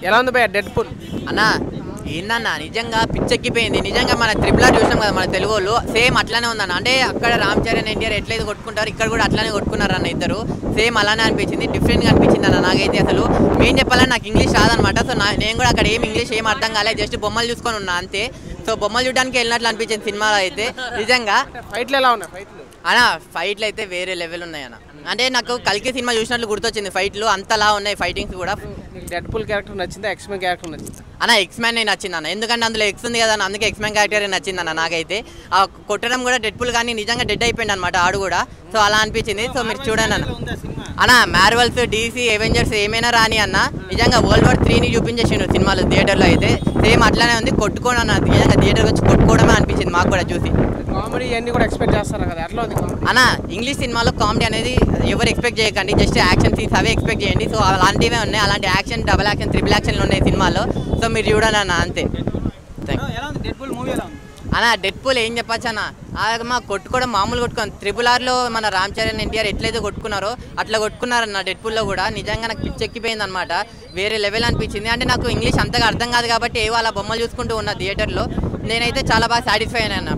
ఎలా ఉంది భయ్య డెడ్ పూల్? అన్నా ఏందన్నా నిజంగా పిచ్చెక్కిపోయింది. నిజంగా మన త్రిపుల్ ఆర్ చూసాం కదా మన తెలుగు వాళ్ళు, సేమ్ అట్లానే ఉందన్న. అంటే అక్కడ రామ్ చరణ్ ఎన్టీఆర్ ఎట్లయితే కొట్టుకుంటారు ఇక్కడ కూడా అట్లానే కొట్టుకున్నారు అన్న ఇద్దరు. సేమ్ అలానే అనిపించింది, డిఫరెంట్గా అనిపించింది అన్న నాకైతే. అసలు మెయిన్ చెప్పాలని నాకు ఇంగ్లీష్ రాదనమాట. సో నేను కూడా అక్కడ ఇంగ్లీష్ ఏం అర్థం కాలేదు, జస్ట్ బొమ్మలు చూసుకొని ఉన్నా అంతే. సో బొమ్మలు చూడడానికి వెళ్ళినట్లు అనిపించింది సినిమాలో అయితే నిజంగా. ఫైట్లు ఎలా ఉన్నాయి? ఫైట్లు అన్న ఫైట్లు అయితే వేరే లెవెల్ ఉన్నాయి అన్న. అంటే నాకు కల్కి సినిమా చూసినట్లు గుర్తొచ్చింది, ఫైట్లు అంతలా ఉన్నాయి ఫైటింగ్స్ కూడా. డెడ్ పూల్ క్యారెక్టర్ నచ్చిందా, ఎక్స్ మ్యాన్ క్యారెక్టర్ నచ్చిందా? అన్న ఎక్స్ మ్యాన్ నచ్చింది అన్న, ఎందుకంటే అందులో ఎక్స్ ఉంది కదా, అందుకే ఎక్స్ మ్యాన్ క్యారెక్టర్ నచ్చింది అన్న నాకైతే. ఆ కొట్టడం కూడా డెడ్ పూల్ కానీ నిజంగా డెడ్ అయిపోయింది అనమాట ఆడు కూడా. సో అలా అనిపించింది. సో మీరు చూడండి అన్న మార్వెల్స్ డీసీ అవెంజర్స్ ఏమైనా రాని అన్న, నిజంగా వరల్డ్ వార్ 3ని చూపించేసిండు సినిమాలో థియేటర్లో అయితే. సేమ్ అట్లానే ఉంది, కొట్టుకోవడం అన్న నిజంగా థియేటర్కి వచ్చి కొట్టుకోవడమే అనిపించింది మాకు కూడా చూసి. కామెడీ అన్ని కూడా ఎక్స్పెక్ట్ చేస్తారు కదా, ఎట్లా ఉంది అన్న? ఇంగ్లీష్ సినిమాలో కామెడీ అనేది ఎవరు ఎక్స్పెక్ట్ చేయకండి, జస్ట్ యాక్షన్ సీన్స్ అవే ఎక్స్పెక్ట్ చేయండి. సో అలాంటివే ఉన్నాయి, అలాంటి యాక్షన్ డబల్ యాక్షన్ ట్రిపుల్ యాక్షన్లు ఉన్నాయి సినిమాలో. సో మీరు చూడండి అన్న అంతే. అన్న డెడ్ పూల్ ఏం చెప్పచ్చు అన్న, మా కొట్టుకోవడం మామూలు కొట్టుకోండి. త్రిపుల్ ఆర్లో మన రామ్ చరణ్ ఎన్టీఆర్ ఎట్లయితే కొట్టుకున్నారో అట్లా కొట్టుకున్నారన్న డెడ్ పూల్లో కూడా. నిజంగా నాకు పిచ్చెక్కిపోయింది అనమాట, వేరే లెవెల్ అనిపించింది. అంటే నాకు ఇంగ్లీష్ అంతగా అర్థం కాదు కాబట్టి ఏవో అలా బొమ్మలు చూసుకుంటూ ఉన్న థియేటర్లో నేనైతే చాలా బాగా సాటిస్ఫై అయినా అన్న.